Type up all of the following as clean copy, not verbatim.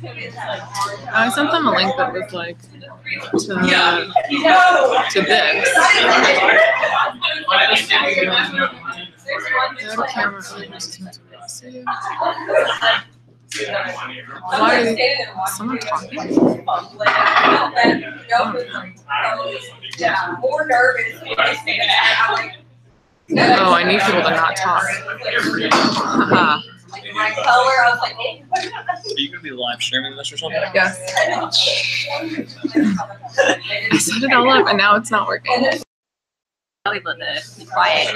I sent them a link that was like to this. Why is someone talking? Oh, I need people to not talk. Haha. Are you going to be live streaming this or something? Yes. I set it all up and now it's not working. Be quiet.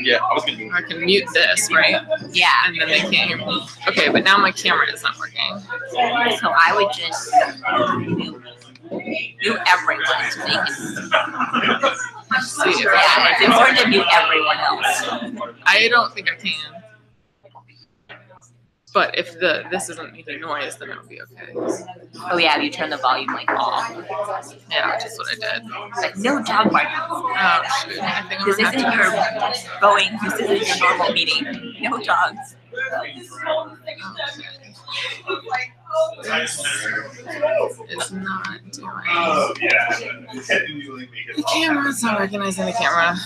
Yeah, I was going to. I can mute this, right? Yeah. And then they can't hear me. Okay, but now my camera is not working. So I would just mute everyone so they can. See if Yeah, it's important to mute everyone else. I don't think I can. But if this isn't making noise, then it would be okay. Oh yeah, you turn the volume like off. Yeah, which is what I did. Like no dog barking. Oh shoot! I think I'm This gonna isn't have to. This isn't your normal meeting. No dogs. It's not doing. The camera's not recognizing the camera.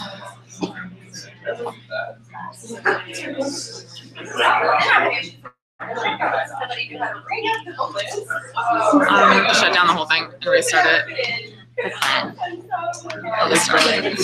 Shut down the whole thing and restart it. I'll restart it.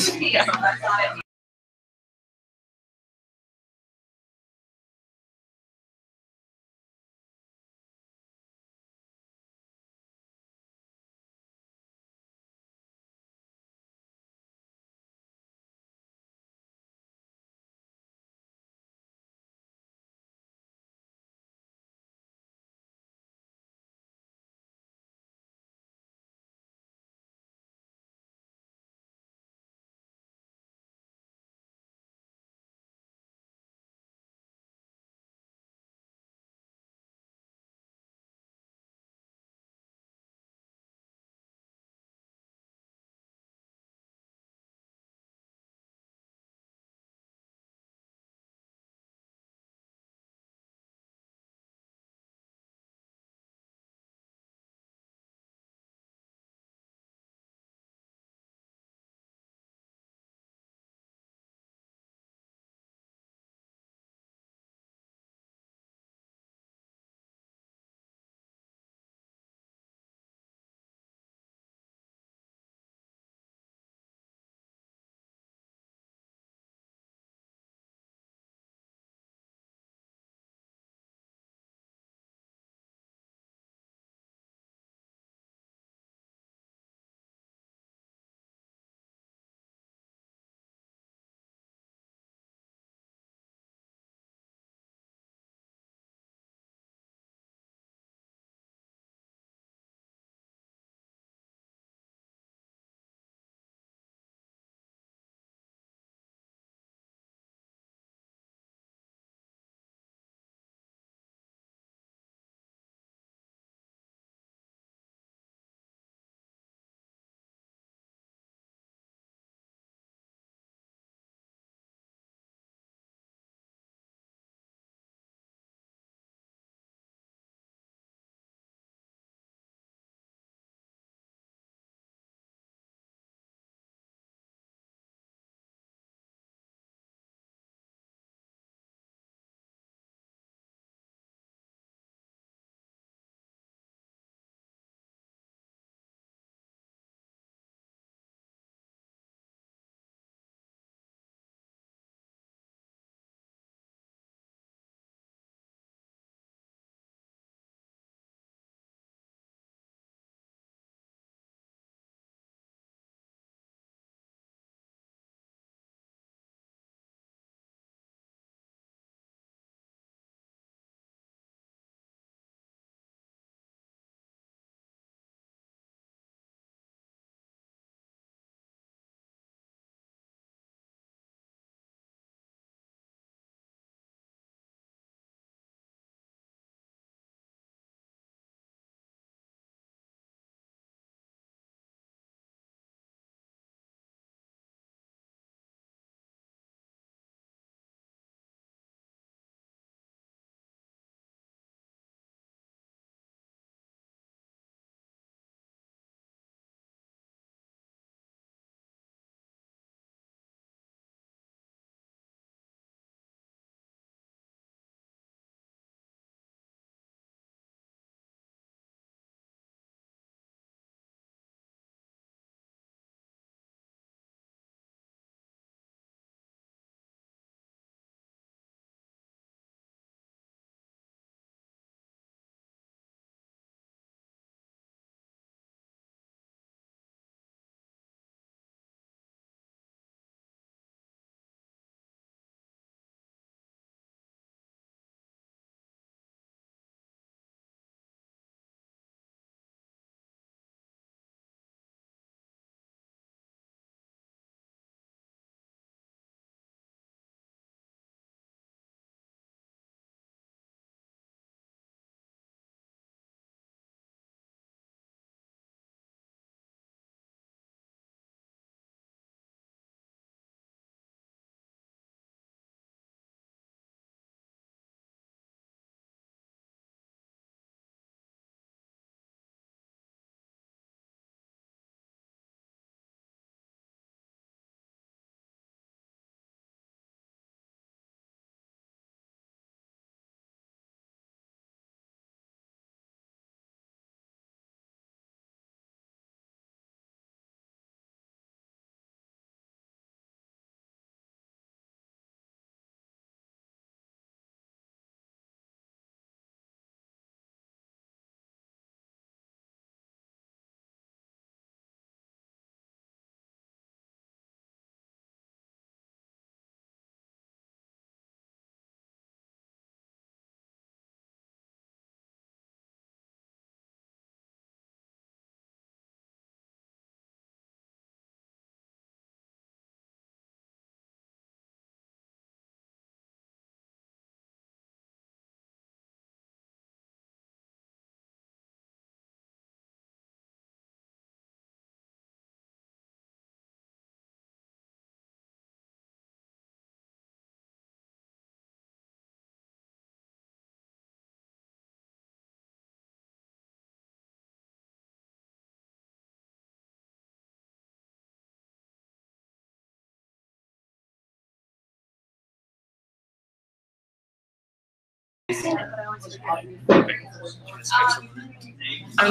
I'm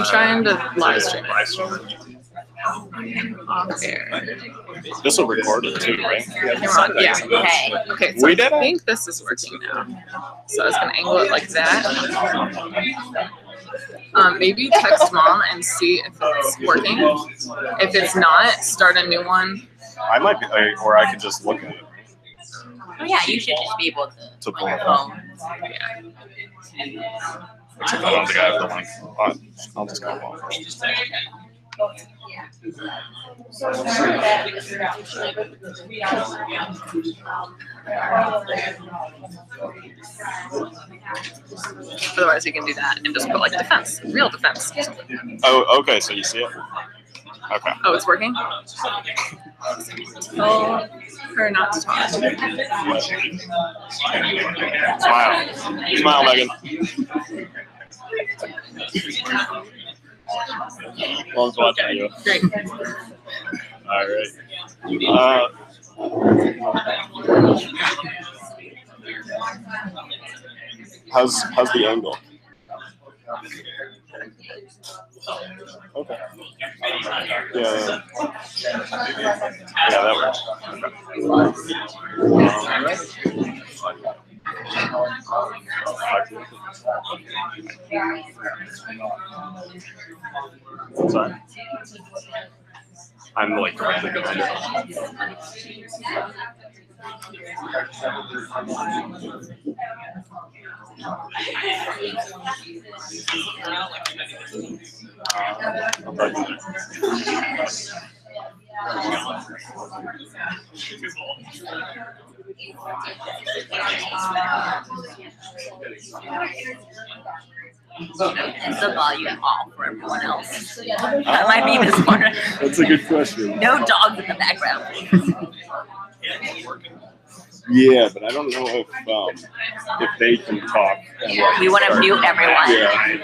trying to live stream it off air. This will record it too, right? Camera, yeah. Okay. Okay, so We I did it? think this is working now. So I was gonna angle it like that. Maybe text mom and see if it's working. If it's not, start a new one. I might be, or I could just look at it. Oh yeah, you should just be able to pull on your it phone. Yeah. Except I don't think I have the link. I'll just go along. Otherwise, you can do that and just put like defense, real defense. Oh, okay. So you see it? Okay. Oh, it's working? Tell her not to talk. Smile. Smile, Megan. Love's watching you. Great. All right. How's the angle? Okay. Yeah. Yeah, that works. Sorry. I'm like directly behind it. Is the volume off for everyone else? That might be this part. That's a good question. No dogs in the background. Yeah, but I don't know if they can talk. And like, We want to mute everyone. Yeah.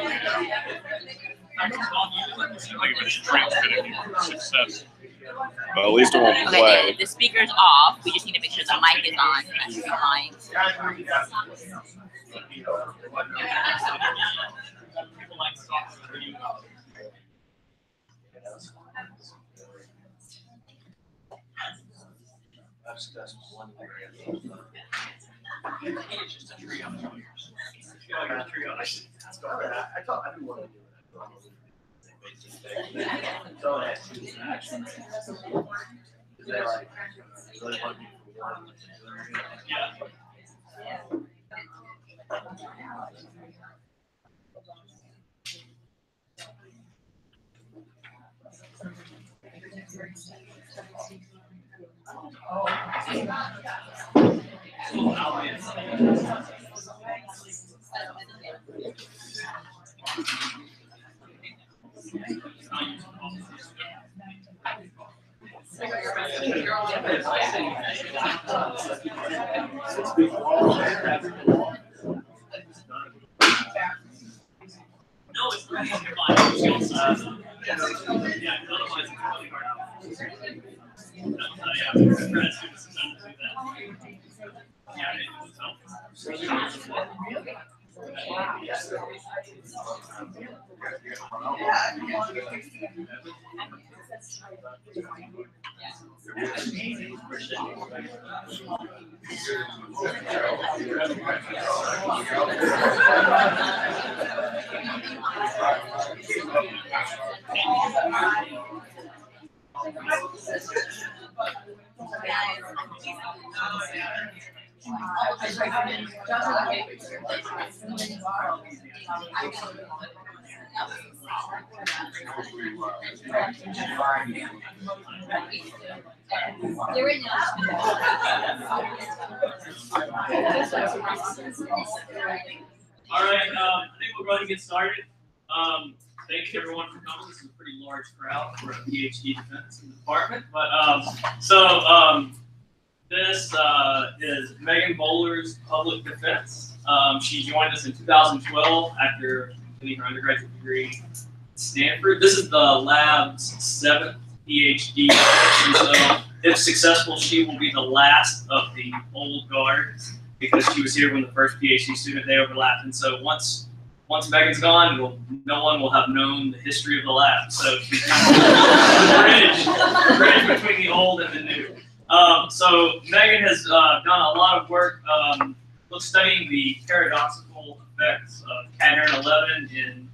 But at least it won't Okay, play. if the speaker's off, we just need to make sure the mic is on. That's behind. All right, I think we're going to get started. Thank you everyone for coming. This is a pretty large crowd for a PhD defense in the department. But this is Meghan Bowler's public defense. She joined us in 2012 after completing her undergraduate degree at Stanford. This is the lab's 7th PhD. And so, if successful, she will be the last of the old guard because she was here when the first PhD student day overlapped. And so once Meghan's gone, no one will have known the history of the lab. So she's kind of the bridge between the old and the new. So Meghan has done a lot of work studying the paradoxical effects of cadherin 11 in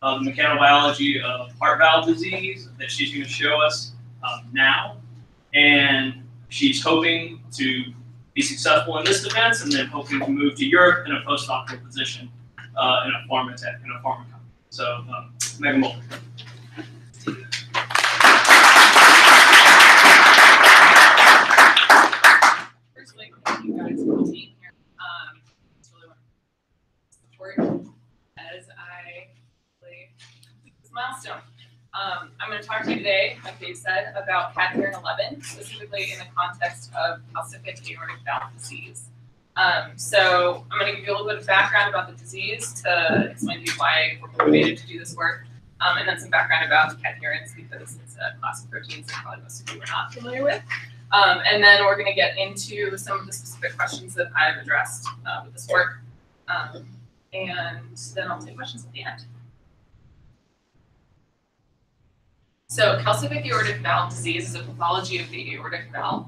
the mechanobiology of heart valve disease that she's going to show us now. And she's hoping to be successful in this defense, and then hoping to move to Europe in a postdoctoral position in a pharma company. So, Meghan Bowler. Firstly, thank you guys for being here. It's really wonderful support as I complete this milestone. I'm going to talk to you today, like Dave said, about cadherin 11, specifically in the context of calcific aortic valve disease. So I'm going to give you a little bit of background about the disease to explain to you why we're motivated to do this work, and then some background about cadherins because it's a class of proteins that probably most of you are not familiar with. And then we're going to get into some of the specific questions that I've addressed with this work, and then I'll take questions at the end. So calcific aortic valve disease is a pathology of the aortic valve,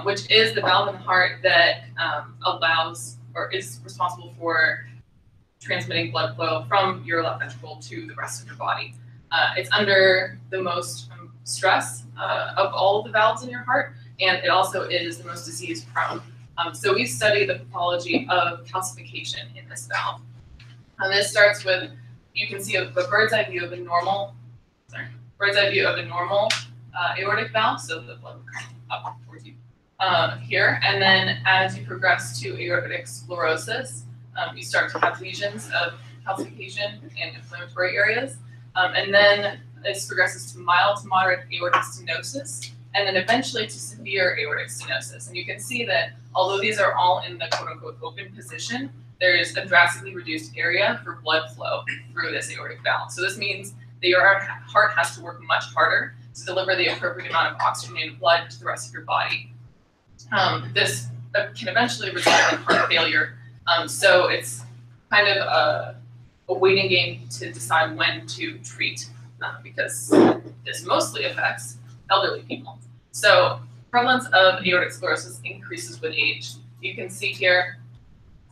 which is the valve in the heart that allows or is responsible for transmitting blood flow from your left ventricle to the rest of your body. It's under the most stress of all of the valves in your heart, and it also is the most disease prone. So we study the pathology of calcification in this valve. And this starts with, you can see a bird's eye view of a normal, aortic valve, so the blood will come up towards you here. And then as you progress to aortic sclerosis, you start to have lesions of calcification in inflammatory areas. And then this progresses to mild to moderate aortic stenosis, and then eventually to severe aortic stenosis. And you can see that although these are all in the quote-unquote open position, there is a drastically reduced area for blood flow through this aortic valve. So this means that your heart has to work much harder to deliver the appropriate amount of oxygenated blood to the rest of your body. This can eventually result in heart failure. So it's kind of a waiting game to decide when to treat, because this mostly affects elderly people. So prevalence of aortic sclerosis increases with age. You can see here,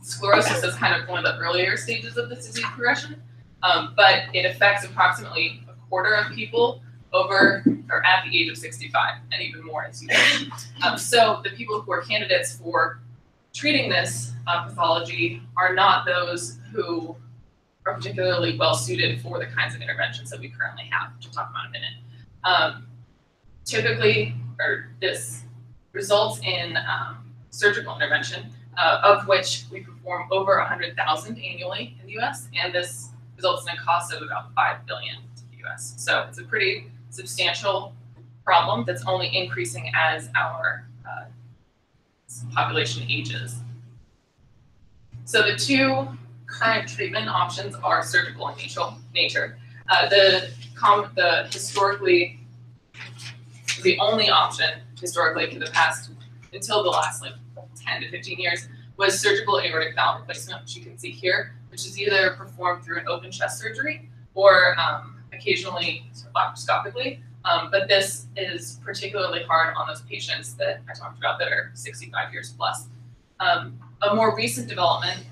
sclerosis is kind of one of the earlier stages of this disease progression. But it affects approximately a quarter of people over or at the age of 65, and even more as you age. So the people who are candidates for treating this pathology are not those who are particularly well suited for the kinds of interventions that we currently have, which we'll talk about in a minute. Typically, this results in surgical intervention, of which we perform over 100,000 annually in the US, and this results in a cost of about $5 billion to the US. So it's a pretty substantial problem that's only increasing as our population ages. So the two current treatment options are surgical in nature. The only option historically for the past, until the last 10 to 15 years, was surgical aortic valve replacement, which you can see here, which is either performed through an open chest surgery or occasionally laparoscopically. But this is particularly hard on those patients that I talked about that are 65 years plus. A more recent development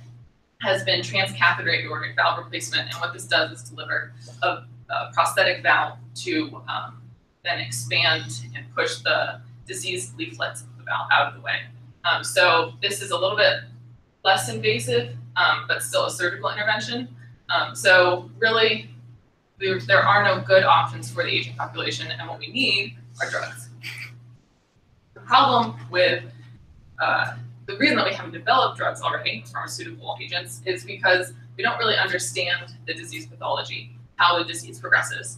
has been transcatheter aortic valve replacement, and what this does is deliver a prosthetic valve to then expand and push the diseased leaflets of the valve out of the way. So this is a little bit less invasive, but still a surgical intervention. So really, there are no good options for the aging population, and what we need are drugs. The problem with the reason that we haven't developed drugs already, pharmaceutical agents, is because we don't really understand the disease pathology, how the disease progresses.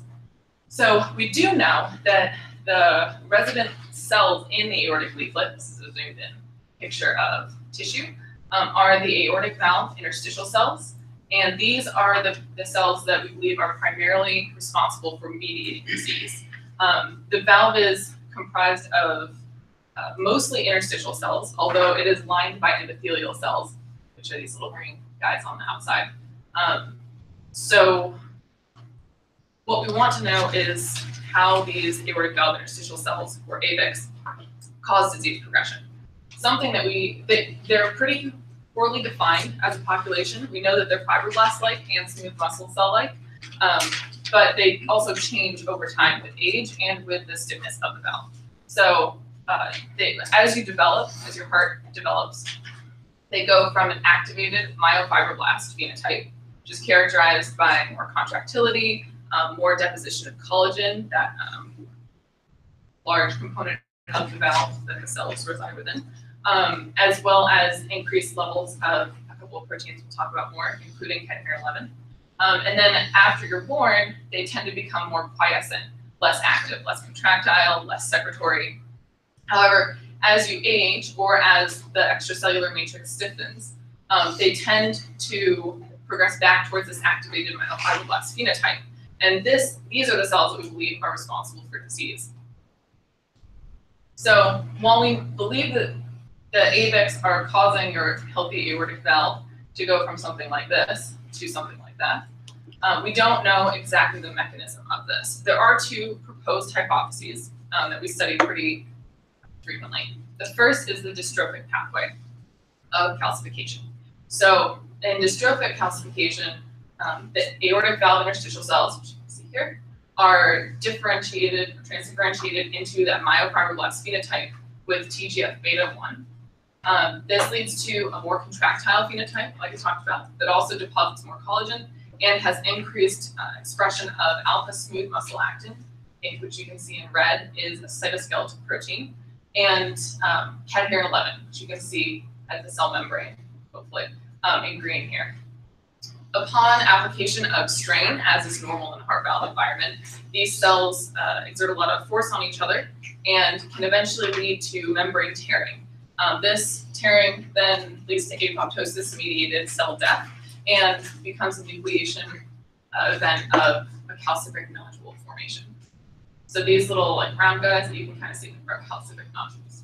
So we do know that the resident cells in the aortic leaflet, this is a zoomed in picture of tissue, are the aortic valve interstitial cells. And these are the cells that we believe are primarily responsible for mediating disease. The valve is comprised of mostly interstitial cells, although it is lined by endothelial cells, which are these little green guys on the outside. So what we want to know is how these aortic valve interstitial cells, or AVICs, cause disease progression. Something that they're pretty poorly defined as a population. We know that they're fibroblast-like and smooth muscle cell-like, but they also change over time with age and with the stiffness of the valve. So as your heart develops, they go from an activated myofibroblast phenotype, which is characterized by more contractility, more deposition of collagen, that large component of the valve that the cells reside within, as well as increased levels of a couple of proteins we'll talk about more, including cadherin 11. And then after you're born, they tend to become more quiescent, less active, less contractile, less secretory. However, as you age, or as the extracellular matrix stiffens, they tend to progress back towards this activated myofibroblast phenotype. And these are the cells that we believe are responsible for disease. So while we believe that the AVICs are causing your healthy aortic valve to go from something like this to something like that, we don't know exactly the mechanism of this. There are two proposed hypotheses that we study pretty frequently. The first is the dystrophic pathway of calcification. So in dystrophic calcification, the aortic valve interstitial cells, which you can see here, are differentiated, transdifferentiated into that myofibroblast phenotype with TGF-beta 1. This leads to a more contractile phenotype, like I talked about, that also deposits more collagen and has increased expression of alpha smooth muscle actin, which you can see in red is a cytoskeletal protein, and cadherin 11, which you can see at the cell membrane, hopefully, in green here. Upon application of strain, as is normal in a heart valve environment, these cells exert a lot of force on each other and can eventually lead to membrane tearing. This tearing then leads to apoptosis-mediated cell death and becomes a nucleation event of a calcific nodule formation. So these little round guys that you can kind of see are calcific nodules.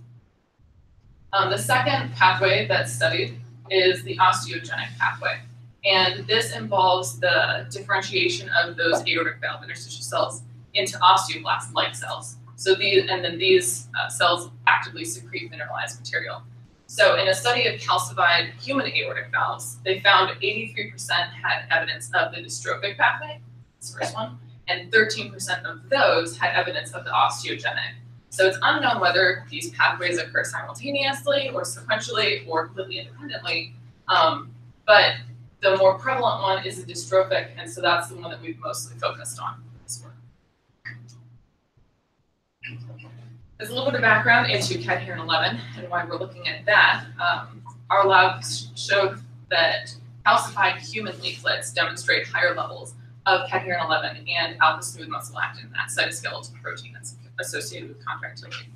The second pathway that's studied is the osteogenic pathway. And this involves the differentiation of those aortic valve interstitial cells into osteoblast-like cells. So these cells actively secrete mineralized material. So in a study of calcified human aortic valves, they found 83% had evidence of the dystrophic pathway, this first one, and 13% of those had evidence of the osteogenic. So it's unknown whether these pathways occur simultaneously or sequentially or completely independently, but the more prevalent one is the dystrophic, and so that's the one that we've mostly focused on in this work. There's a little bit of background into cadherin 11 and why we're looking at that. Our lab showed that calcified human leaflets demonstrate higher levels of cadherin 11 and alpha smooth muscle actin, that cytoskeletal protein that's associated with contractility.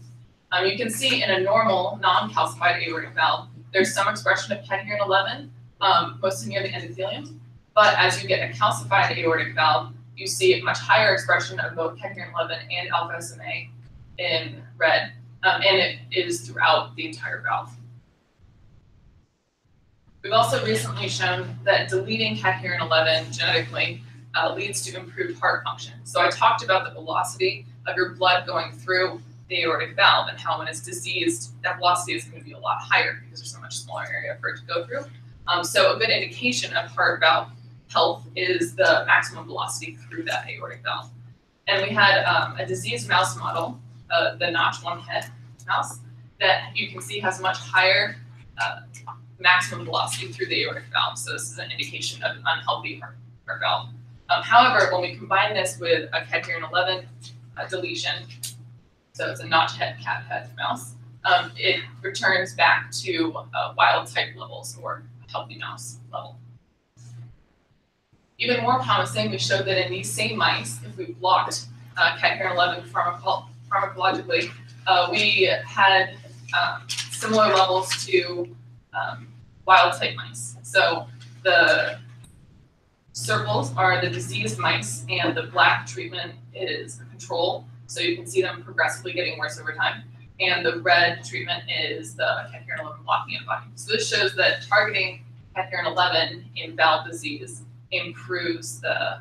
You can see in a normal non-calcified aortic valve, there's some expression of cadherin 11, mostly near the endothelium, but as you get a calcified aortic valve, you see a much higher expression of both cadherin 11 and alpha SMA in red, and it is throughout the entire valve. We've also recently shown that deleting cadherin 11 genetically leads to improved heart function. So I talked about the velocity of your blood going through the aortic valve and how when it's diseased, that velocity is going to be a lot higher because there's so much smaller area for it to go through. So a good indication of heart valve health is the maximum velocity through that aortic valve. And we had a diseased mouse model, the Notch 1 head mouse, that you can see has much higher maximum velocity through the aortic valve. So this is an indication of an unhealthy heart valve. However, when we combine this with a cadherin 11 deletion, so it's a Notch head cat head mouse, it returns back to wild type levels or healthy mouse level. Even more promising, we showed that in these same mice, if we blocked cadherin 11 pharmacologically, we had similar levels to wild type mice. So the circles are the diseased mice and the black treatment is a control. So you can see them progressively getting worse over time. and the red treatment is the cadherin 11 blocking antibody. So this shows that targeting cadherin 11 in valve disease improves the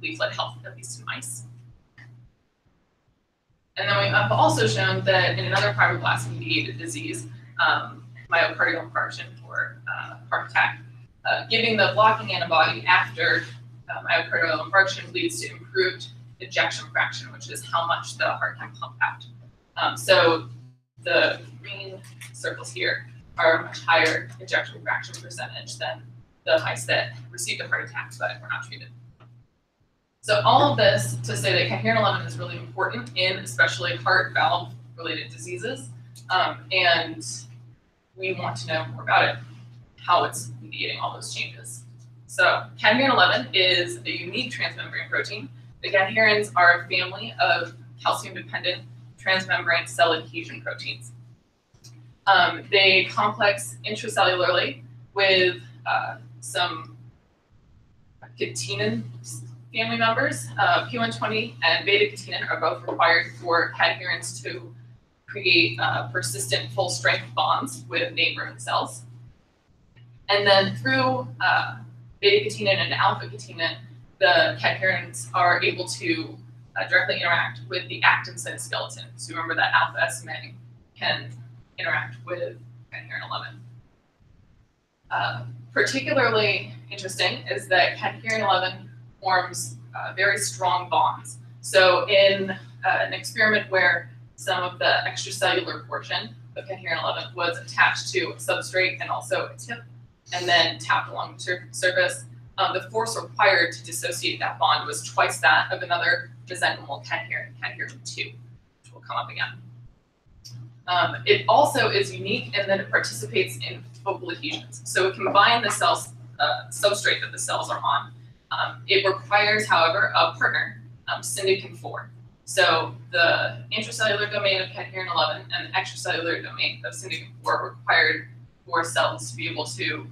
leaflet health, at least in mice. And then we have also shown that in another fibroblast-mediated disease, myocardial infarction or heart attack, giving the blocking antibody after myocardial infarction leads to improved ejection fraction, which is how much the heart can pump out. So the green circles here are a much higher ejection fraction percentage than the mice that received a heart attack but were not treated. So all of this to say that cadherin 11 is really important in especially heart valve related diseases, and we want to know more about it, how it's mediating all those changes. So cadherin 11 is a unique transmembrane protein. The cadherins are a family of calcium-dependent transmembrane cell adhesion proteins. They complex intracellularly with some catenin family members. P120 and beta-catenin are both required for cadherins to create persistent full-strength bonds with neighboring cells. And then through beta-catenin and alpha-catenin, the cadherins are able to directly interact with the actin cytoskeleton. So remember that alpha SMA can interact with cadherin 11. Particularly interesting is that cadherin 11 forms very strong bonds. So in an experiment where some of the extracellular portion of cadherin 11 was attached to a substrate and also a tip, and then tapped along the surface, the force required to dissociate that bond was twice that of another mesenchymal cadherin, cadherin 2, which will come up again. It also is unique in that it participates in focal adhesions. So it can bind the cell's substrate that the cells are on. It requires, however, a partner, syndicin 4. So the intracellular domain of cadherin 11 and the extracellular domain of syndicin 4 are required for cells to be able to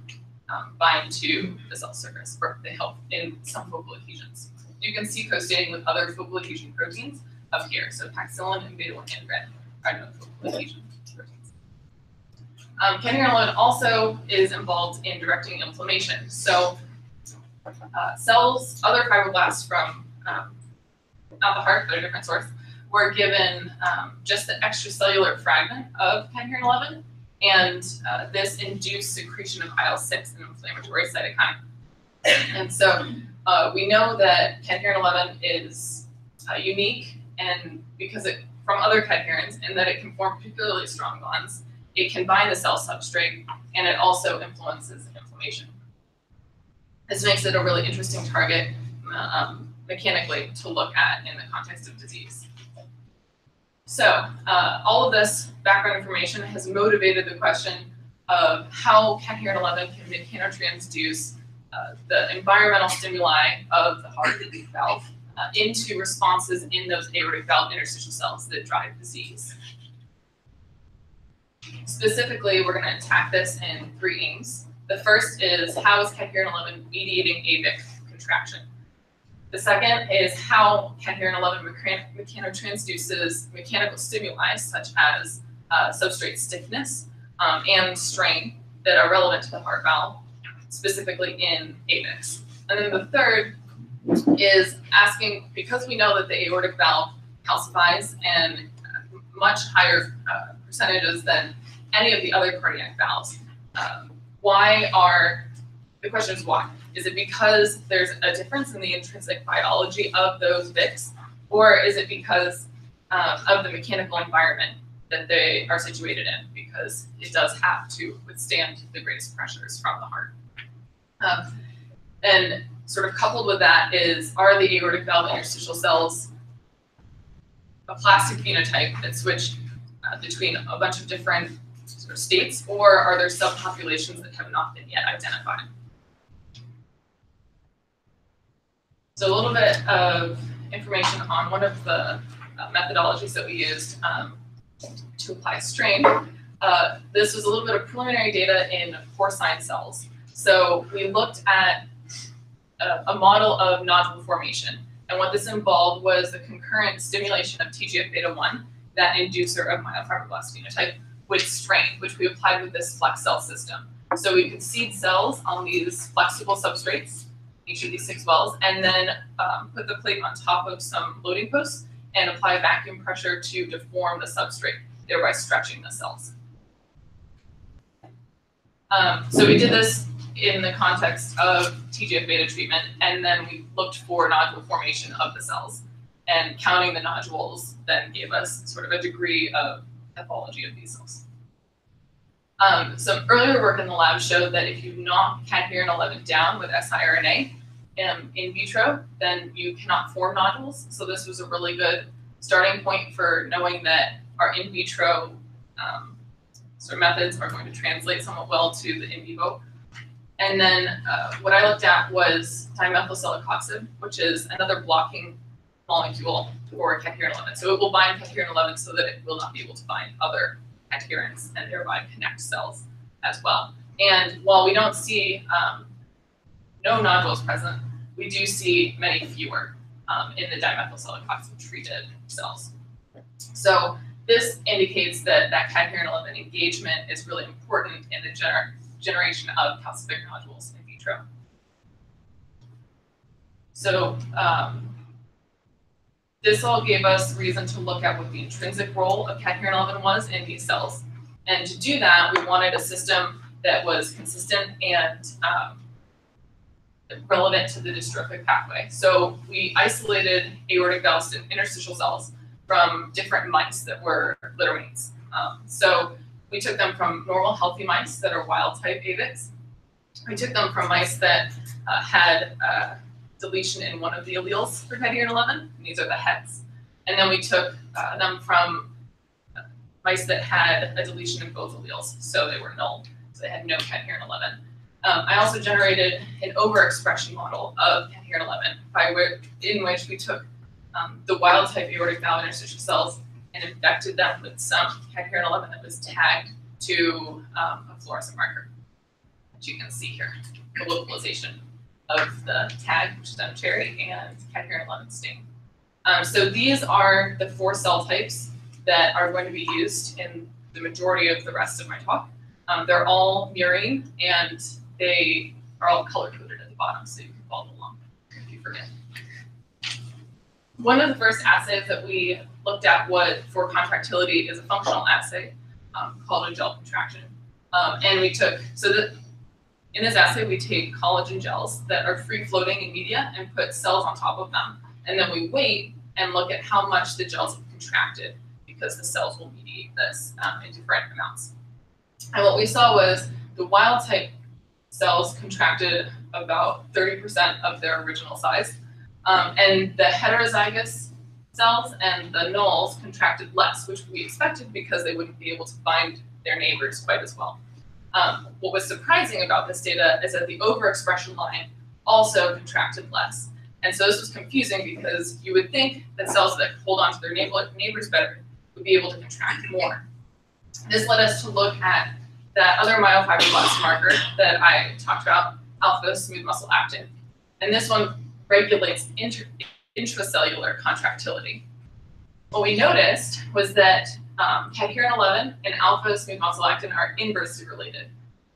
bind to the cell surface, or they help in some focal adhesions. You can see co-staining with other focal adhesion proteins up here. So paxillin and beta-1 and red are known focal adhesion proteins. Cadherin 11 also is involved in directing inflammation. So cells, other fibroblasts from not the heart, but a different source, were given just the extracellular fragment of cadherin 11, and this induced secretion of IL-6, an inflammatory cytokine. And so we know that cadherin 11 is unique, and because it from other cadherins, in that it can form particularly strong bonds, it can bind the cell substrate, and it also influences inflammation. This makes it a really interesting target mechanically to look at in the context of disease. So all of this background information has motivated the question of how cadherin 11 can mechanotransduce the environmental stimuli of the heart valve into responses in those aortic valve interstitial cells that drive disease. Specifically, we're going to attack this in 3 aims. The first is, how is cadherin 11 mediating AVIC contraction? The second is how cadherin 11 mechanotransduces mechanical stimuli such as substrate stiffness and strain that are relevant to the heart valve, specifically in AVICs. And then the third is asking, because we know that the aortic valve calcifies in much higher percentages than any of the other cardiac valves, the question is why? Is it because there's a difference in the intrinsic biology of those VICs, or is it because of the mechanical environment that they are situated in, because it does have to withstand the greatest pressures from the heart? And sort of coupled with that is, are the aortic valve interstitial cells a plastic phenotype that switch between a bunch of different sort of states, or are there subpopulations that have not been yet identified? So a little bit of information on one of the methodologies that we used to apply strain. This was a little bit of preliminary data in porcine cells. So we looked at a model of nodule formation, and what this involved was the concurrent stimulation of TGF-beta1 that inducer of myofibroblast phenotype with strain, which we applied with this flex cell system. So we could seed cells on these flexible substrates, each of these 6 wells, and then put the plate on top of some loading posts and apply vacuum pressure to deform the substrate, thereby stretching the cells. So we did this in the context of TGF-beta treatment, and then we looked for nodule formation of the cells. And counting the nodules then gave us sort of a degree of pathology of these cells. Some earlier work in the lab showed that if you knock cadherin 11 down with siRNA in vitro, then you cannot form nodules. So this was a really good starting point for knowing that our in vitro sort of methods are going to translate somewhat well to the in vivo. And then what I looked at was dimethylcelicoxib, which is another blocking molecule for cadherin 11. So it will bind cadherin 11 so that it will not be able to bind other cadherins and thereby connect cells as well. And while we don't see no nodules present, we do see many fewer in the dimethylcelicoxib treated cells. So this indicates that cadherin 11 engagement is really important in the generation of calcific nodules in vitro. So this all gave us reason to look at what the intrinsic role of cadherin 11 was in these cells. And to do that, we wanted a system that was consistent and relevant to the dystrophic pathway. So we isolated aortic valves and interstitial cells from different mice that were littermates. So we took them from normal healthy mice that are wild type AVICs. We took them from mice that had deletion in one of the alleles for cadherin 11, and these are the heads. And then we took them from mice that had a deletion in both alleles, so they were null, so they had no cadherin 11. I also generated an overexpression model of cadherin 11, in which we took the wild type aortic valve interstitial cells and infected them with some cadherin 11 that was tagged to a fluorescent marker, which you can see here, the localization of the tag, which is on cherry, and cadherin 11 stain. So these are the 4 cell types that are going to be used in the majority of the rest of my talk. They're all murine, and they are all color-coded at the bottom, so you can follow along if you forget. One of the first assays that we looked at for contractility is a functional assay called a gel contraction. And we took, in this assay, we take collagen gels that are free-floating in media and put cells on top of them. And then we wait and look at how much the gels have contracted, because the cells will mediate this in different amounts. And what we saw was the wild-type cells contracted about 30% of their original size. And the heterozygous cells and the nulls contracted less, which we expected because they wouldn't be able to bind their neighbors quite as well. What was surprising about this data is that the overexpression line also contracted less. And so this was confusing because you would think that cells that hold on to their neighbors better would be able to contract more. This led us to look at that other myofibroblast marker that I talked about, alpha smooth muscle actin. And this one regulates intracellular contractility. What we noticed was that cadherin 11 and alpha smooth muscle actin are inversely related.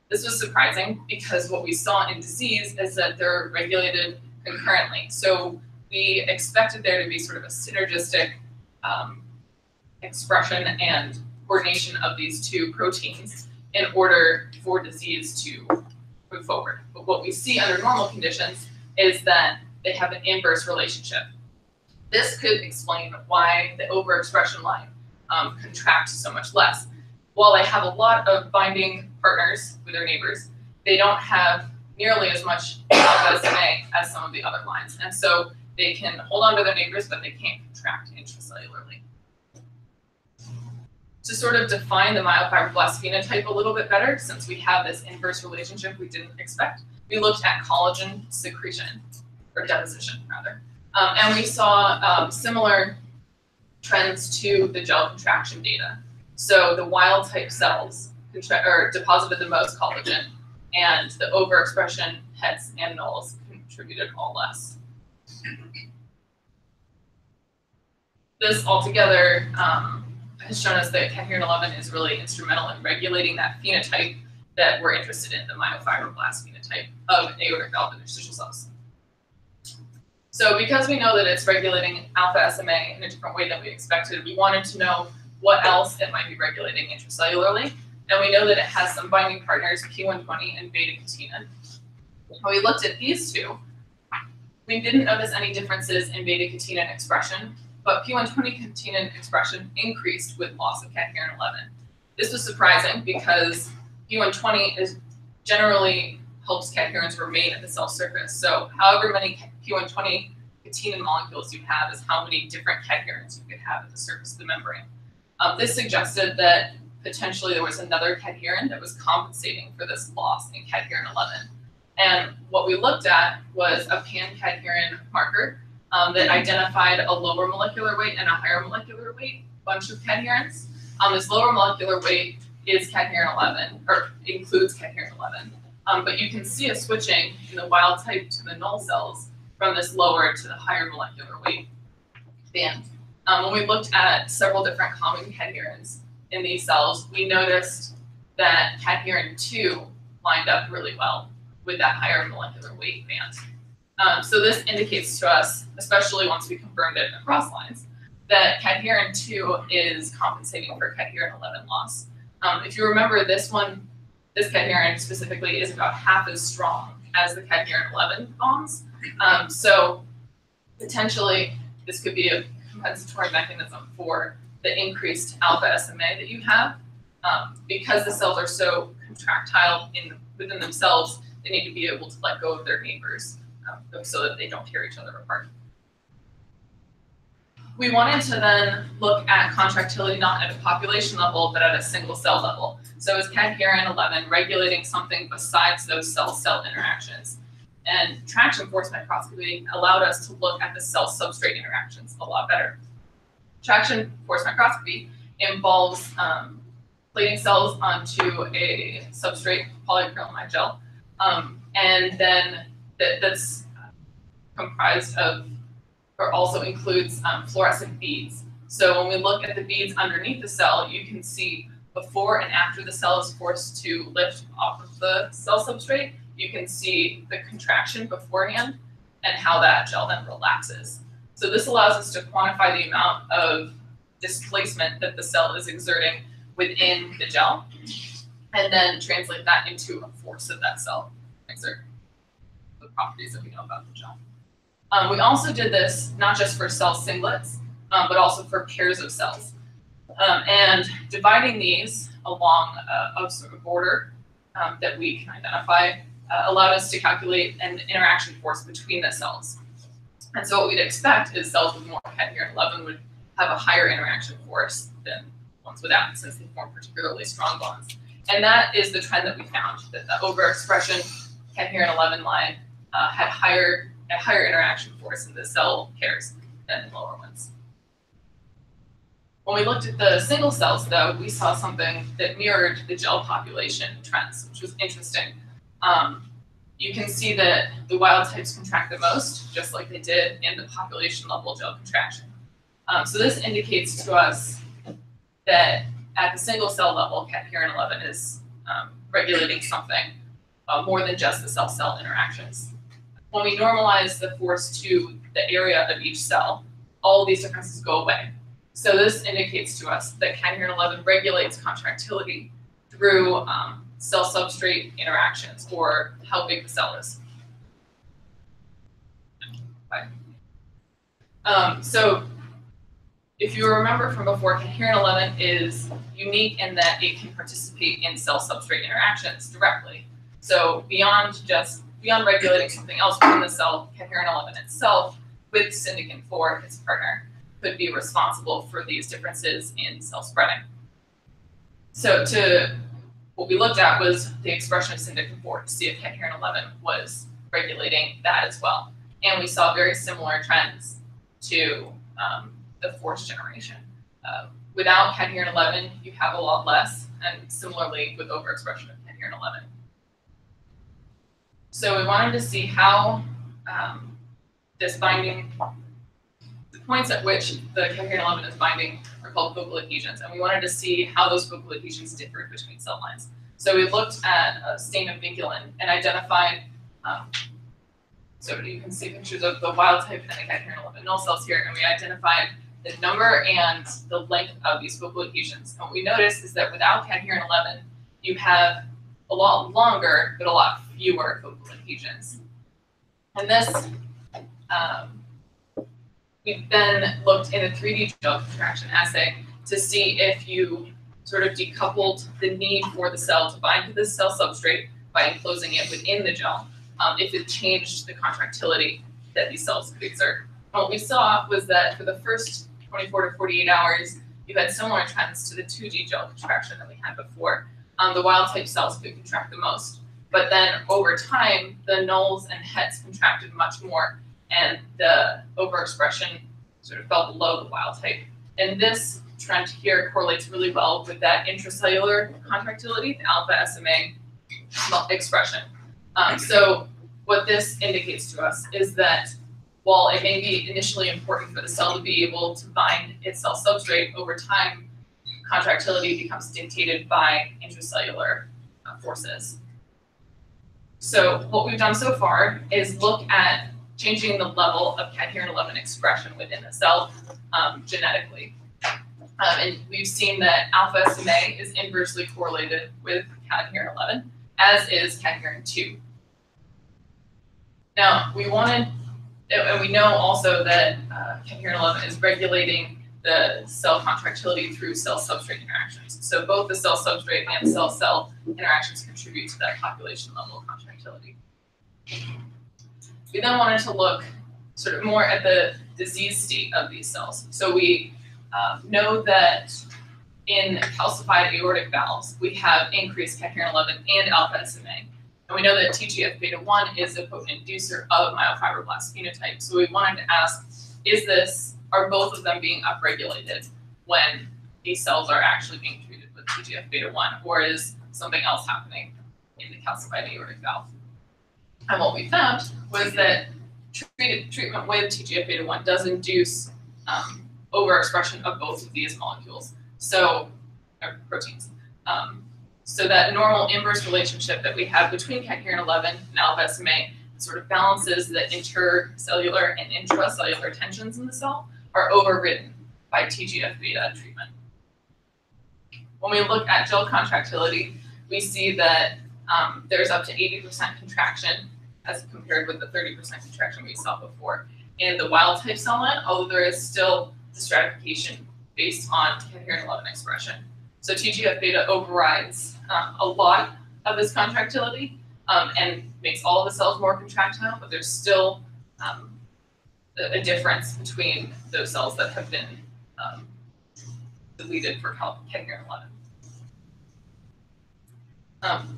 This was surprising because what we saw in disease is that they're regulated concurrently. So we expected there to be sort of a synergistic expression and coordination of these 2 proteins in order for disease to move forward. But what we see under normal conditions is that they have an inverse relationship. This could explain why the overexpression line contracts so much less. While they have a lot of binding partners with their neighbors, they don't have nearly as much SMA as some of the other lines. And so they can hold on to their neighbors, but they can't contract intracellularly. To sort of define the myofibroblast phenotype a little bit better, since we have this inverse relationship we didn't expect, we looked at collagen secretion, or deposition rather. And we saw similar trends to the gel contraction data. So the wild type cells deposited the most collagen, and the overexpression heads and nulls contributed all less. This altogether has shown us that cadherin 11 is really instrumental in regulating that phenotype that we're interested in, the myofibroblast phenotype of aortic valve interstitial cells. So because we know that it's regulating alpha SMA in a different way than we expected, we wanted to know what else it might be regulating intracellularly. And we know that it has some binding partners, P120 and beta-catenin. When we looked at these two, we didn't notice any differences in beta-catenin expression, but P120 expression increased with loss of cadherin 11. This was surprising because P120 is generally helps cadherins remain at the cell surface. So however many P120 catenin molecules you have is how many different cadherins you could have at the surface of the membrane. This suggested that potentially there was another cadherin that was compensating for this loss in cadherin 11. And what we looked at was a pan-cadherin marker that identified a lower molecular weight and a higher molecular weight bunch of cadherins. This lower molecular weight is cadherin 11, or includes cadherin 11. But you can see a switching in the wild type to the null cells from this lower to the higher molecular weight band. When we looked at several different common cadherins in these cells, we noticed that cadherin 2 lined up really well with that higher molecular weight band. So this indicates to us, especially once we confirmed it across lines, that cadherin 2 is compensating for cadherin 11 loss. If you remember this one, this cadherin specifically is about half as strong as the cadherin 11 bonds. So potentially this could be a compensatory mechanism for the increased alpha SMA that you have. Because the cells are so contractile within themselves, they need to be able to let go of their neighbors so that they don't tear each other apart. We wanted to then look at contractility not at a population level, but at a single cell level. So is cadherin 11 regulating something besides those cell-cell interactions? And traction force microscopy allowed us to look at the cell-substrate interactions a lot better. Traction force microscopy involves plating cells onto a substrate, polyacrylamide gel, and then that's comprised of, or also includes fluorescent beads. So when we look at the beads underneath the cell, you can see before and after the cell is forced to lift off of the cell substrate, you can see the contraction beforehand and how that gel then relaxes. So this allows us to quantify the amount of displacement that the cell is exerting within the gel, and then translate that into a force that that cell exerts, the properties that we know about the gel. We also did this not just for cell singlets, but also for pairs of cells. And dividing these along a sort of border that we can identify allowed us to calculate an interaction force between the cells. And so what we'd expect is cells with more cadherin 11 would have a higher interaction force than ones without, since they form particularly strong bonds. And that is the trend that we found, that the overexpression cadherin 11 line had a higher interaction force in the cell pairs than the lower ones. When we looked at the single cells, though, we saw something that mirrored the gel population trends, which was interesting. You can see that the wild types contract the most, just like they did in the population level gel contraction. So this indicates to us that at the single cell level, cadherin 11 is regulating something more than just the cell-cell interactions. When we normalize the force to the area of each cell, all of these differences go away. So this indicates to us that cadherin 11 regulates contractility through cell-substrate interactions, or how big the cell is. So if you remember from before, cadherin 11 is unique in that it can participate in cell-substrate interactions directly. So beyond regulating something else within the cell, cadherin 11 itself, with syndicin 4, its partner, could be responsible for these differences in cell spreading. So what we looked at was the expression of syndicin 4 to see if cadherin 11 was regulating that as well. And we saw very similar trends to the force generation. Without cadherin 11, you have a lot less, and similarly with overexpression of cadherin 11. So we wanted to see how this binding points at which the cadherin 11 is binding are called focal adhesions, and we wanted to see how those focal adhesions differed between cell lines. So we looked at a stain of vinculin and identified, so you can see pictures of the wild type and the cadherin 11 null cells here, and we identified the number and the length of these focal adhesions. And what we noticed is that without cadherin 11, you have a lot longer, but a lot fewer focal adhesions. And this, we then looked in a 3D gel contraction assay to see if you sort of decoupled the need for the cell to bind to this cell substrate by enclosing it within the gel, if it changed the contractility that these cells could exert. And what we saw was that for the first 24 to 48 hours, you had similar trends to the 2D gel contraction that we had before. The wild type cells could contract the most. But then over time, the nulls and hets contracted much more, and the overexpression sort of fell below the wild type. And this trend here correlates really well with that intracellular contractility, the alpha SMA expression. So what this indicates to us is that while it may be initially important for the cell to be able to bind its cell substrate, over time, contractility becomes dictated by intracellular forces. So what we've done so far is look at changing the level of cadherin 11 expression within the cell genetically. And we've seen that alpha SMA is inversely correlated with cadherin 11, as is cadherin 2. Now, we wanted, and we know also that cadherin 11 is regulating the cell contractility through cell-substrate interactions. So both the cell-substrate and cell-cell interactions contribute to that population level of contractility. We then wanted to look sort of more at the disease state of these cells. So we know that in calcified aortic valves, we have increased cadherin 11 and alpha SMA. And we know that TGF-beta1 is a potent inducer of myofibroblast phenotype. So we wanted to ask, are both of them being upregulated when these cells are actually being treated with TGF-beta1, or is something else happening in the calcified aortic valve? And what we found was that treatment with TGF-beta1 does induce overexpression of both of these molecules, or proteins. So that normal inverse relationship that we have between cadherin 11 and alpha SMA sort of balances the intercellular and intracellular tensions in the cell are overridden by TGF-beta treatment. When we look at gel contractility, we see that there's up to 80% contraction as compared with the 30% contraction we saw before in the wild type cell line, although there is still the stratification based on cadherin 11 expression. So TGF-beta overrides a lot of this contractility and makes all of the cells more contractile, but there's still a difference between those cells that have been deleted for cadherin 11.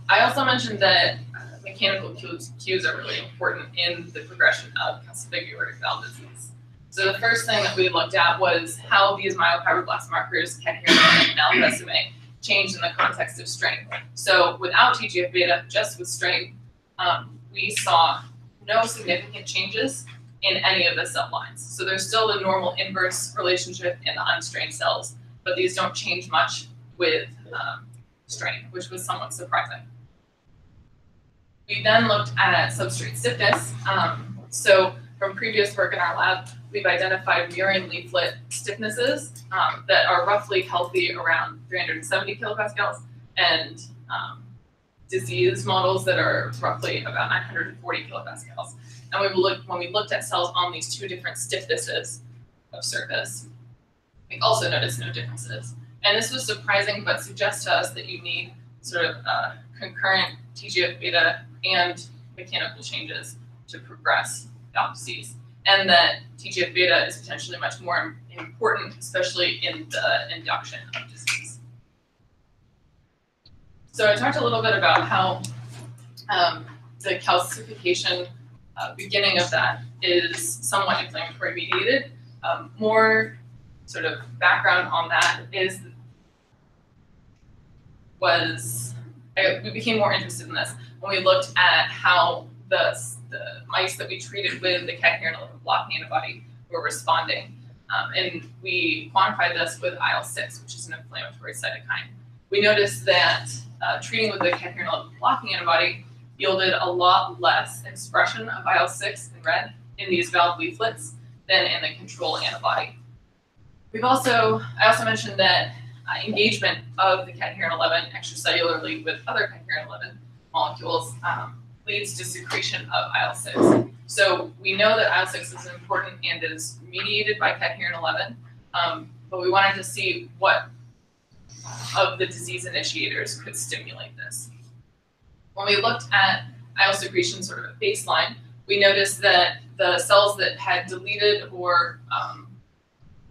I also mentioned that mechanical cues are really important in the progression of calcific aortic valve disease. So the first thing that we looked at was how these myofibroblast markers, cadherin 11 and alpha SMA, change in the context of strain. So without TGF-beta, just with strain, we saw no significant changes in any of the cell lines. So there's still the normal inverse relationship in the unstrained cells, but these don't change much with strain, which was somewhat surprising. We then looked at substrate stiffness. So from previous work in our lab, we've identified murine leaflet stiffnesses that are roughly healthy around 370 kilopascals and disease models that are roughly about 940 kilopascals. And when we looked at cells on these two different stiffnesses of surface, we also noticed no differences. And this was surprising, but suggests to us that you need sort of concurrent TGF-beta and mechanical changes to progress valve disease. And that TGF-beta is potentially much more important, especially in the induction of disease. So I talked a little bit about how the calcification beginning of that is somewhat inflammatory mediated. More sort of background on that we became more interested in this when we looked at how the mice that we treated with the cadherin 11 blocking antibody were responding. And we quantified this with IL-6, which is an inflammatory cytokine. We noticed that treating with the cadherin 11 blocking antibody yielded a lot less expression of IL-6 in red in these valve leaflets than in the control antibody. I also mentioned that engagement of the cadherin 11 extracellularly with other cadherin 11 molecules leads to secretion of IL-6. So we know that IL-6 is important and is mediated by cadherin 11, but we wanted to see what of the disease initiators could stimulate this. When we looked at IL secretion sort of at baseline, we noticed that the cells that had deleted or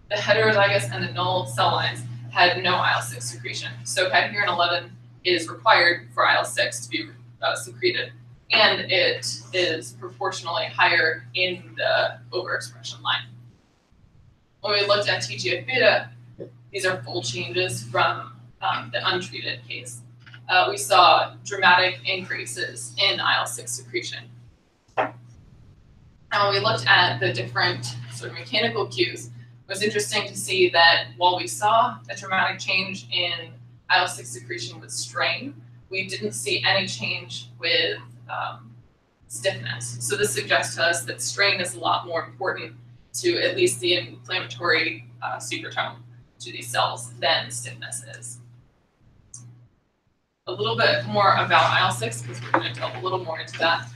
the heterozygous and the null cell lines had no IL-6 secretion. So cadherin 11 is required for IL-6 to be secreted, and it is proportionally higher in the overexpression line. When we looked at TGF-beta, these are full changes from the untreated case. We saw dramatic increases in IL-6 secretion. And when we looked at the different sort of mechanical cues, it was interesting to see that while we saw a dramatic change in IL-6 secretion with strain, we didn't see any change with stiffness. So this suggests to us that strain is a lot more important to at least the inflammatory secretome to these cells than stiffness is. A little bit more about IL-6, because we're going to delve a little more into that.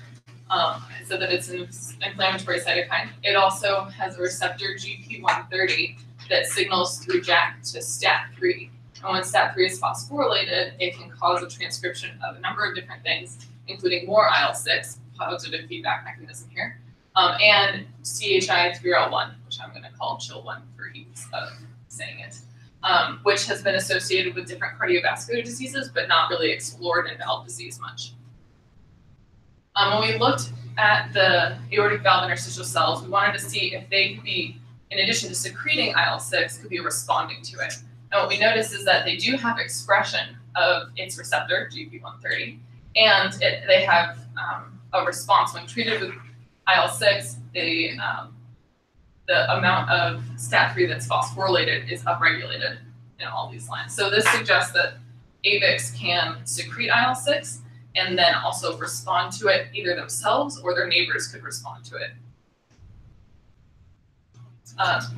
So that it's an inflammatory cytokine. It also has a receptor GP130 that signals through JAK to STAT3. And when STAT3 is phosphorylated, it can cause a transcription of a number of different things, including more IL-6, positive feedback mechanism here, and CHI3L1, which I'm going to call CHIL1 for ease of saying it, which has been associated with different cardiovascular diseases, but not really explored in valve disease much. When we looked at the aortic valve interstitial cells, we wanted to see if they could be, in addition to secreting IL-6, could be responding to it. And what we noticed is that they do have expression of its receptor, GP130, and they have a response. When treated with IL-6, the amount of STAT3 that's phosphorylated is upregulated in all these lines. So this suggests that AVICs can secrete IL-6 and then also respond to it either themselves or their neighbors could respond to it.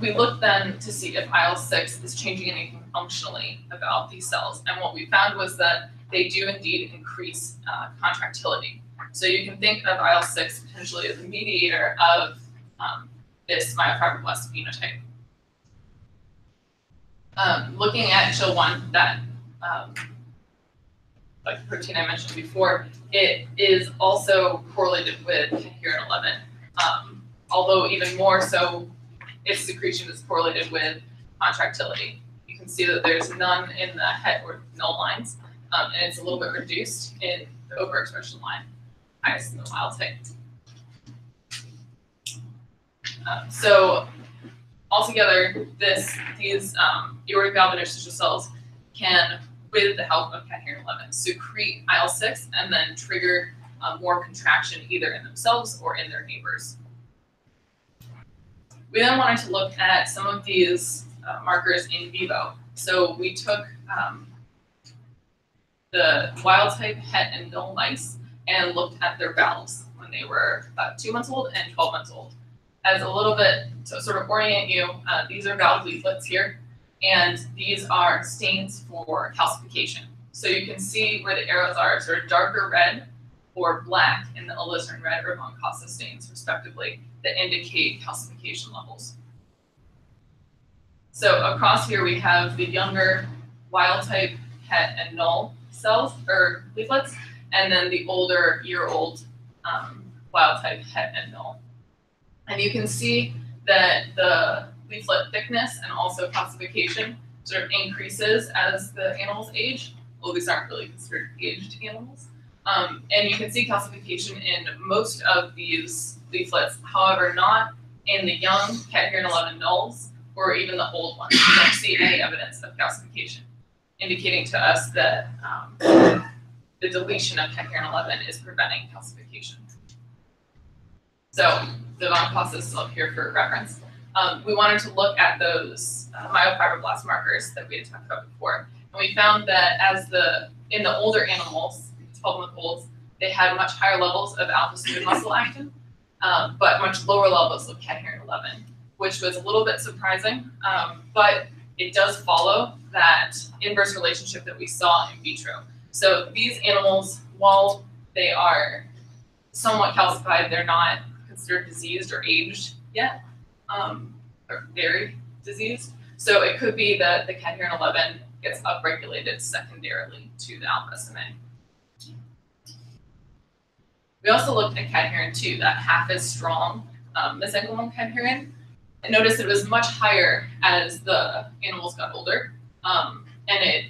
We looked then to see if IL-6 is changing anything functionally about these cells. And what we found was that they do indeed increase contractility. So you can think of IL-6 potentially as a mediator of this myofibroblast phenotype. Looking at CHIL1, that like the protein I mentioned before, it is also correlated with cadherin 11, although even more so, its secretion is correlated with contractility. You can see that there's none in the het or null lines, and it's a little bit reduced in the overexpression line, highest in the wild type. So altogether, these aortic valve interstitial cells can, with the help of cadherin 11, secrete IL-6 and then trigger more contraction either in themselves or in their neighbors. We then wanted to look at some of these markers in vivo. So we took the wild type het and null mice and looked at their valves when they were about 2 months old and 12 months old. As a little bit to sort of orient you, these are valve leaflets here, and these are stains for calcification. So you can see where the arrows are sort of darker red or black in the alizarin red or von Costa stains, respectively, that indicate calcification levels. So across here we have the younger wild type het and null cells or leaflets, and then the older year-old wild type het and null. And you can see that the leaflet thickness and also calcification sort of increases as the animals age. Well, these aren't really considered aged animals. And you can see calcification in most of these leaflets, however, not in the young cadherin 11 nulls or even the old ones. You don't see any evidence of calcification, indicating to us that the deletion of cadherin 11 is preventing calcification. So the von Costa is still up here for reference. we wanted to look at those myofibroblast markers that we had talked about before. And we found that in the older animals, 12-month-olds, they had much higher levels of alpha smooth muscle actin, but much lower levels of cadherin 11, which was a little bit surprising, but it does follow that inverse relationship that we saw in vitro. So these animals, while they are somewhat calcified, they're not considered diseased or aged yet, or very diseased. So it could be that the cadherin 11 gets upregulated secondarily to the alpha SMA. We also looked at cadherin 2, that half as strong mesenchymal cadherin, and noticed it was much higher as the animals got older, and it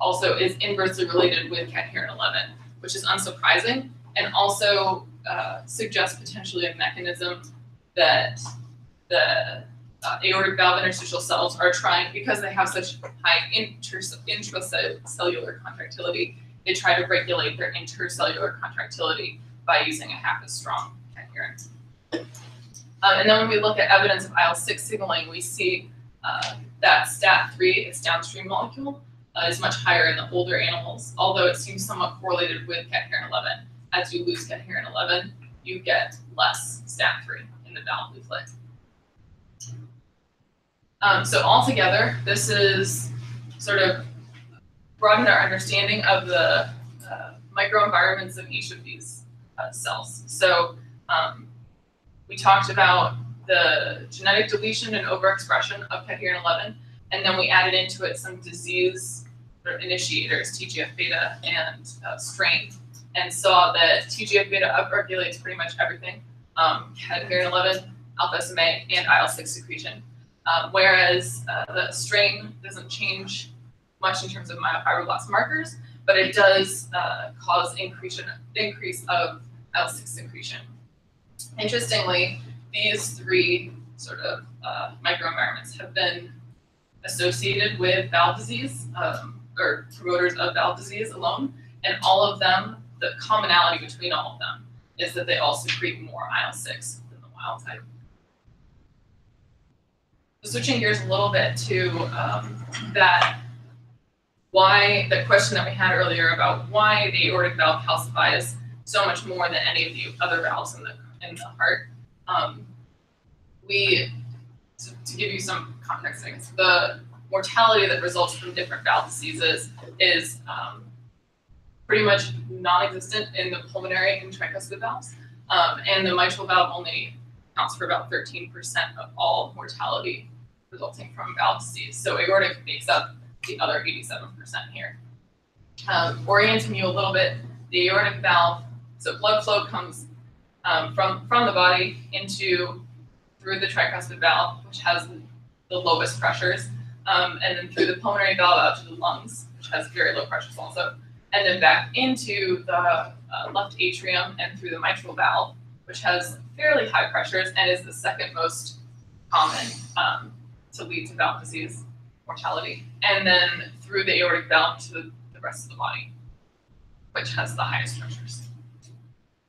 also is inversely related with cadherin 11, which is unsurprising, and also suggests potentially a mechanism that the aortic valve interstitial cells are trying, because they have such high intracellular contractility, they try to regulate their intercellular contractility by using a half as strong cadherin. And then when we look at evidence of IL-6 signaling, we see that STAT3, its downstream molecule, is much higher in the older animals, although it seems somewhat correlated with cadherin 11. As you lose cadherin 11, you get less STAT3 in the valve leaflet. So altogether, this is sort of broadened our understanding of the microenvironments of each of these cells. So we talked about the genetic deletion and overexpression of cadherin 11, and then we added into it some disease initiators, TGF-beta and strain, and saw that TGF-beta upregulates pretty much everything, cadherin 11, alpha SMA, and IL-6 secretion, whereas the strain doesn't change much in terms of myofibroblast markers, but it does cause increase of IL-6 secretion. Interestingly, these three sort of microenvironments have been associated with valve disease, or promoters of valve disease alone, and all of them, the commonality between all of them is that they all secrete more IL-6 than the wild type. So switching gears a little bit to the question that we had earlier about why the aortic valve calcifies so much more than any of the other valves in the heart. To give you some context, I guess, the mortality that results from different valve diseases is pretty much non-existent in the pulmonary and tricuspid valves, and the mitral valve only accounts for about 13% of all mortality resulting from valve disease. So aortic makes up the other 87% here. Orienting you a little bit, the aortic valve, so blood flow comes from the body through the tricuspid valve, which has the lowest pressures, and then through the pulmonary valve out to the lungs, which has very low pressures also, and then back into the left atrium and through the mitral valve, which has fairly high pressures and is the second most common to lead to valve disease mortality, and then through the aortic valve to the rest of the body, which has the highest pressures.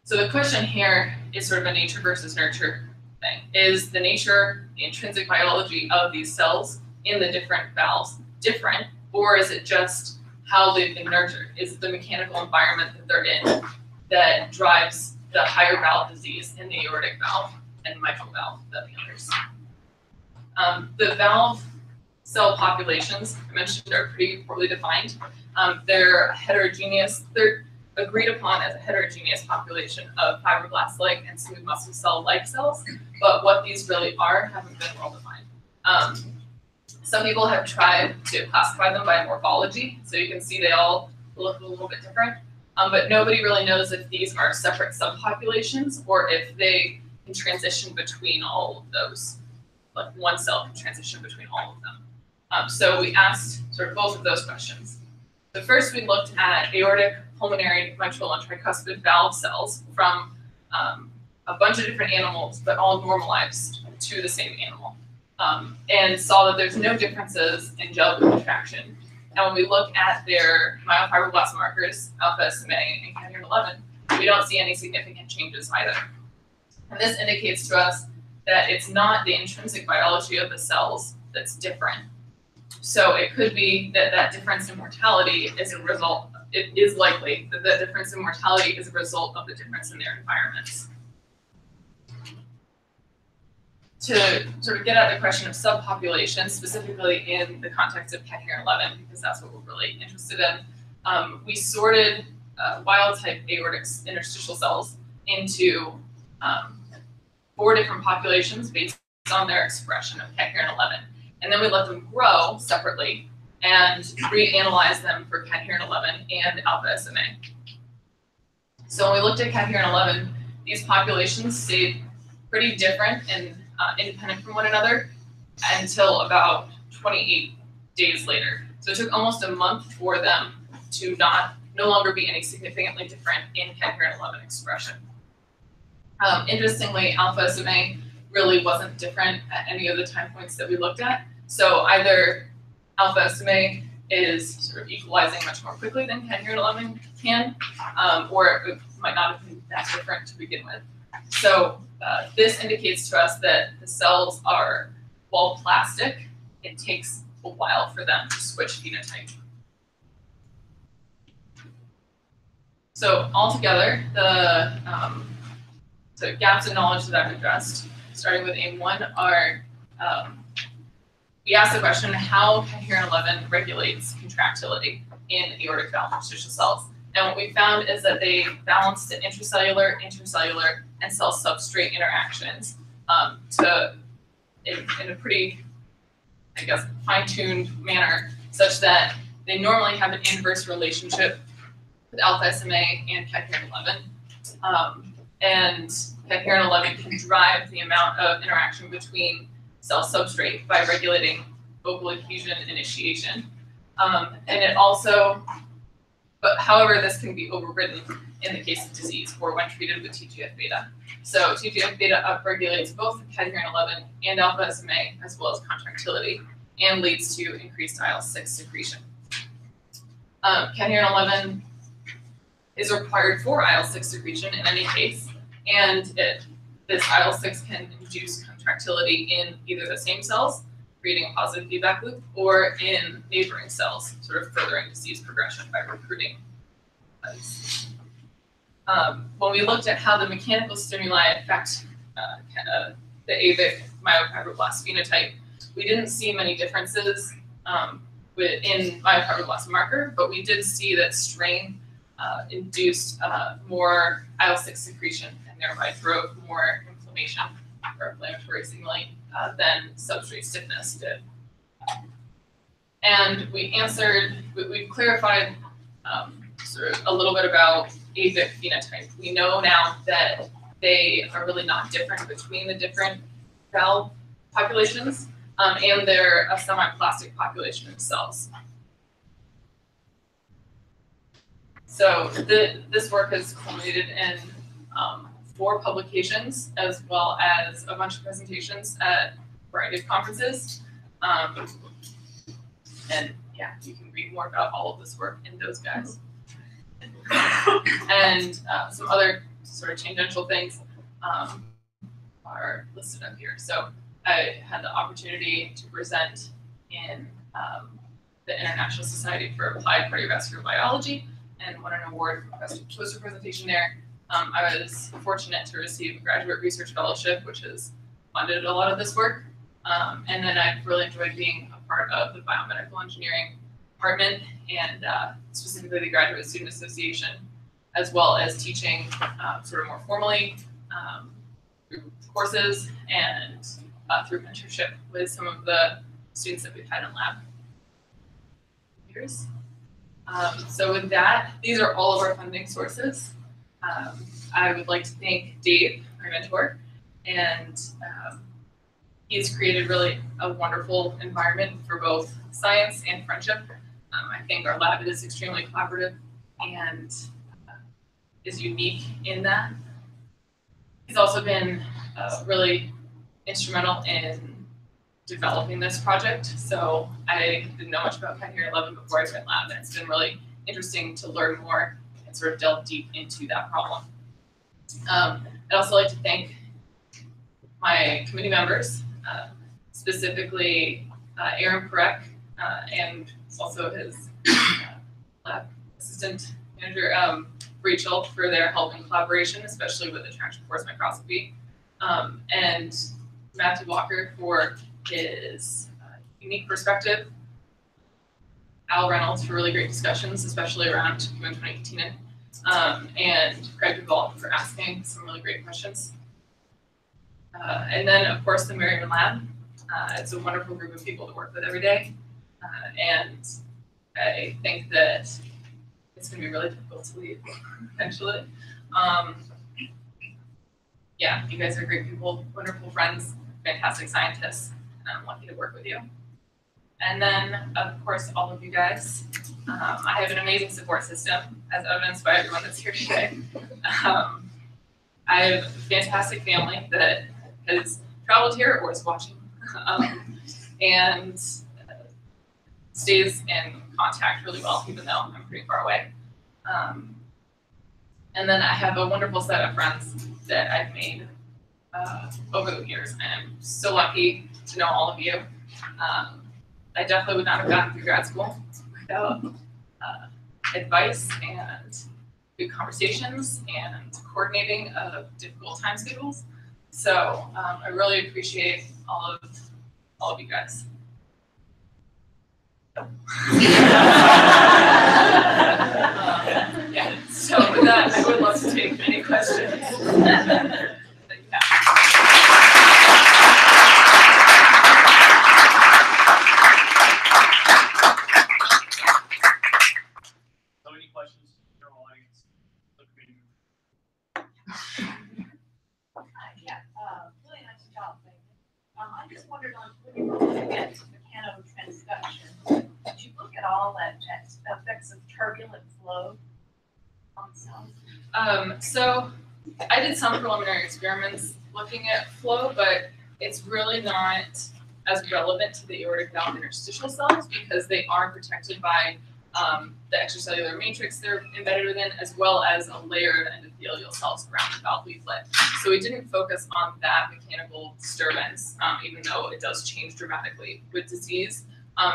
So the question here is sort of a nature versus nurture thing. Is the nature, the intrinsic biology of these cells in the different valves different, or is it just how they've been nurtured? Is it the mechanical environment that they're in that drives the higher valve disease in the aortic valve and mitral valve than the others? The valve cell populations I mentioned are pretty poorly defined. They're heterogeneous. They're agreed upon as a heterogeneous population of fibroblast-like and smooth muscle cell-like cells, but what these really are haven't been well defined. Some people have tried to classify them by morphology, so you can see they all look a little bit different, but nobody really knows if these are separate subpopulations or if they can transition between all of those, like one cell can transition between all of them. So we asked sort of both of those questions. So first we looked at aortic, pulmonary, mitral, and tricuspid valve cells from a bunch of different animals, but all normalized to the same animal, and saw that there's no differences in gel contraction. And when we look at their myofibroblast markers, alpha SMA and cadherin 11, we don't see any significant changes either. And this indicates to us that it's not the intrinsic biology of the cells that's different. So it could be that that difference in mortality is a result, it is likely that the difference in mortality is a result of the difference in their environments. To sort of get at the question of subpopulations, specifically in the context of cadherin 11, because that's what we're really interested in, we sorted wild-type aortic interstitial cells into 4 different populations based on their expression of cadherin 11. And then we let them grow separately and reanalyze them for cadherin 11 and alpha SMA. So when we looked at cadherin 11, these populations stayed pretty different and independent from one another until about 28 days later. So it took almost a month for them to no longer be any significantly different in cadherin 11 expression. Interestingly, alpha SMA really wasn't different at any of the time points that we looked at. So either alpha SMA is sort of equalizing much more quickly than cadherin 11 can, or it might not have been that different to begin with. So this indicates to us that the cells are, while plastic, it takes a while for them to switch phenotype. So altogether, the gaps in knowledge that I've addressed, starting with aim 1, are we asked the question, how cadherin 11 regulates contractility in aortic valve interstitial cells. And what we found is that they balance the intracellular, intercellular, and cell substrate interactions in a pretty, I guess, fine-tuned manner, such that they normally have an inverse relationship with alpha SMA and cadherin 11. And cadherin 11 can drive the amount of interaction between cell substrate by regulating focal adhesion initiation. And it also, but however, this can be overridden in the case of disease or when treated with TGF-beta. So TGF-beta upregulates both cadherin 11 and alpha SMA, as well as contractility, and leads to increased IL-6 secretion. Cadherin 11 is required for IL-6 secretion in any case, and this IL-6 can induce contractility in either the same cells, creating a positive feedback loop, or in neighboring cells, sort of furthering disease progression by recruiting bugs. When we looked at how the mechanical stimuli affect the AVIC myofibroblast phenotype, we didn't see many differences in myofibroblast marker, but we did see that strain induced more IL-6 secretion and thereby drove more inflammation or inflammatory signaling than substrate stiffness did. And we clarified sort of a little bit about AVIC phenotype. We know now that they are really not different between the different valve populations, and they're a semi-plastic population of cells. So this work has culminated in 4 publications, as well as a bunch of presentations at a variety of conferences. And yeah, you can read more about all of this work in those guys. And some other sort of tangential things are listed up here. So I had the opportunity to present in the International Society for Applied Cardiovascular Biology and won an award for poster presentation there. I was fortunate to receive a graduate research fellowship, which has funded a lot of this work. And then I've really enjoyed being a part of the biomedical engineering department and specifically the Graduate Student Association, as well as teaching sort of more formally through courses and through mentorship with some of the students that we've had in lab years. So with that, these are all of our funding sources. I would like to thank Dave, our mentor, and he's created really a wonderful environment for both science and friendship. I think our lab is extremely collaborative and is unique in that. He's also been really instrumental in developing this project. So I didn't know much about cadherin 11 before I joined lab, and it's been really interesting to learn more and sort of delve deep into that problem. I'd also like to thank my committee members, specifically Aaron Perek, and also his lab assistant manager, Rachel, for their help and collaboration, especially with the traction force microscopy, and Matthew Walker for his unique perspective, Al Reynolds for really great discussions, especially around human 2018, and Craig Duvall for asking some really great questions. And then, of course, the Merriman Lab. It's a wonderful group of people to work with every day, and I think that it's going to be really difficult to leave eventually. Yeah, you guys are great people, wonderful friends, fantastic scientists, and I'm lucky to work with you. And then, of course, all of you guys. I have an amazing support system, as evidenced by everyone that's here today. I have a fantastic family that has traveled here or is watching, and stays in contact really well, even though I'm pretty far away. And then I have a wonderful set of friends that I've made over the years, and I'm so lucky to know all of you. I definitely would not have gotten through grad school without advice and good conversations and coordinating of difficult time schedules. So I really appreciate all of you guys. Yeah. So with that, I would love to take any questions. Really nice job, Megan. I just wondered when you were looking at mechanotransduction, did you look at all at effects of turbulent flow on cells? So I did some preliminary experiments looking at flow, but it's really not as relevant to the aortic valve interstitial cells because they are protected by the extracellular matrix they're embedded within, as well as a layer of endothelial cells around the valve leaflet. So we didn't focus on that mechanical disturbance, even though it does change dramatically with disease,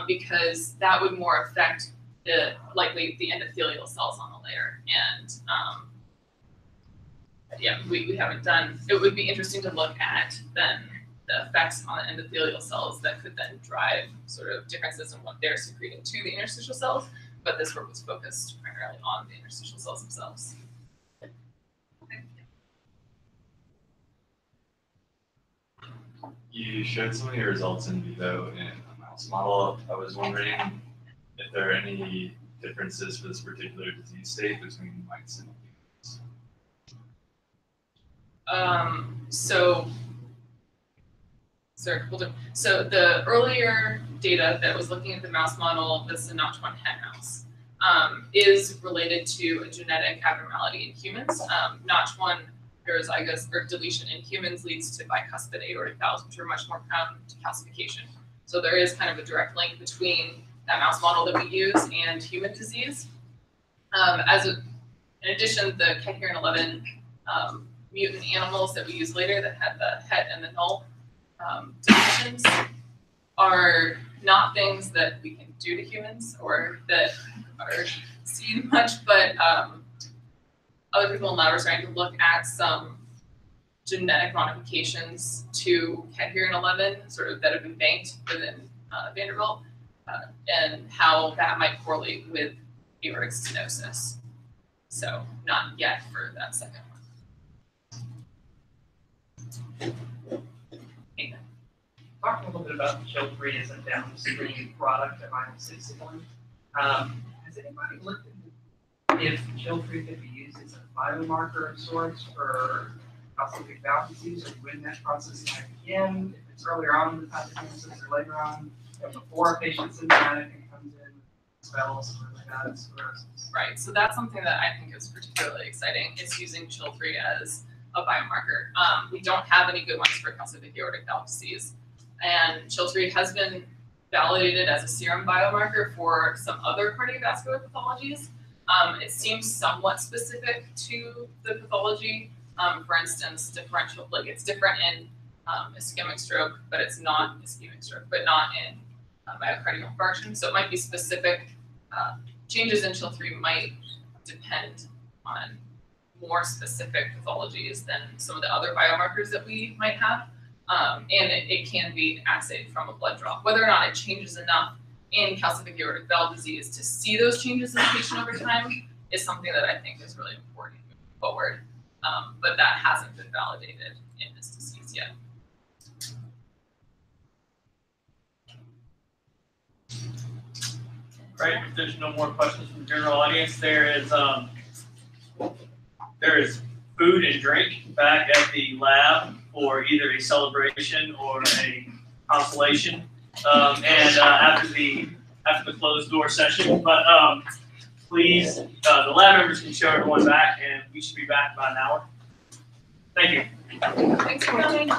because that would more affect likely the endothelial cells on the layer. And yeah, we haven't done, it would be interesting to look at then the effects on the endothelial cells that could then drive sort of differences in what they're secreting to the interstitial cells. But this work was focused primarily on the interstitial cells themselves. You showed some of your results in vivo in a mouse model. I was wondering if there are any differences for this particular disease state between mice and humans. So the earlier data that was looking at the mouse model, this Notch1 hen mouse, is related to a genetic abnormality in humans. Notch1 heterozygous or deletion in humans leads to bicuspid aortic valves, which are much more prone to calcification. So there is kind of a direct link between that mouse model that we use and human disease. In addition, the cadherin 11 mutant animals that we use later that had the het and the null deletions are not things that we can do to humans or that are seen much, but other people in the lab are starting to look at some genetic modifications to cadherin 11, sort of that have been banked within Vanderbilt, and how that might correlate with aortic stenosis. So not yet for that second one. Talk a little bit about CHIL3 as a downstream product of iron-61. Has anybody looked into if CHIL3 could be used as a biomarker of sorts for calcific valve disease, or when that process might begin, if it's earlier on in the pathogenesis or later on, before a patient's symptomatic and comes in with spells or like sclerosis? Right, so that's something that I think is particularly exciting, is using CHIL3 as a biomarker. We don't have any good ones for calcific aortic valve disease. And CHIL3 has been validated as a serum biomarker for some other cardiovascular pathologies. It seems somewhat specific to the pathology. For instance, differential, like it's different in ischemic stroke, but it's not ischemic stroke, but not in myocardial infarction. So it might be specific. Changes in CHIL3 might depend on more specific pathologies than some of the other biomarkers that we might have. And it can be assayed from a blood draw. Whether or not it changes enough in calcific aortic valve disease to see those changes in the patient over time is something that I think is really important moving forward. But that hasn't been validated in this disease yet. Right, if there's no more questions from the general audience, there is food and drink back at the lab for either a celebration or a consolation, and after the closed door session. But please, the lab members can show everyone back, and we should be back in about an hour. Thank you. Thanks for coming.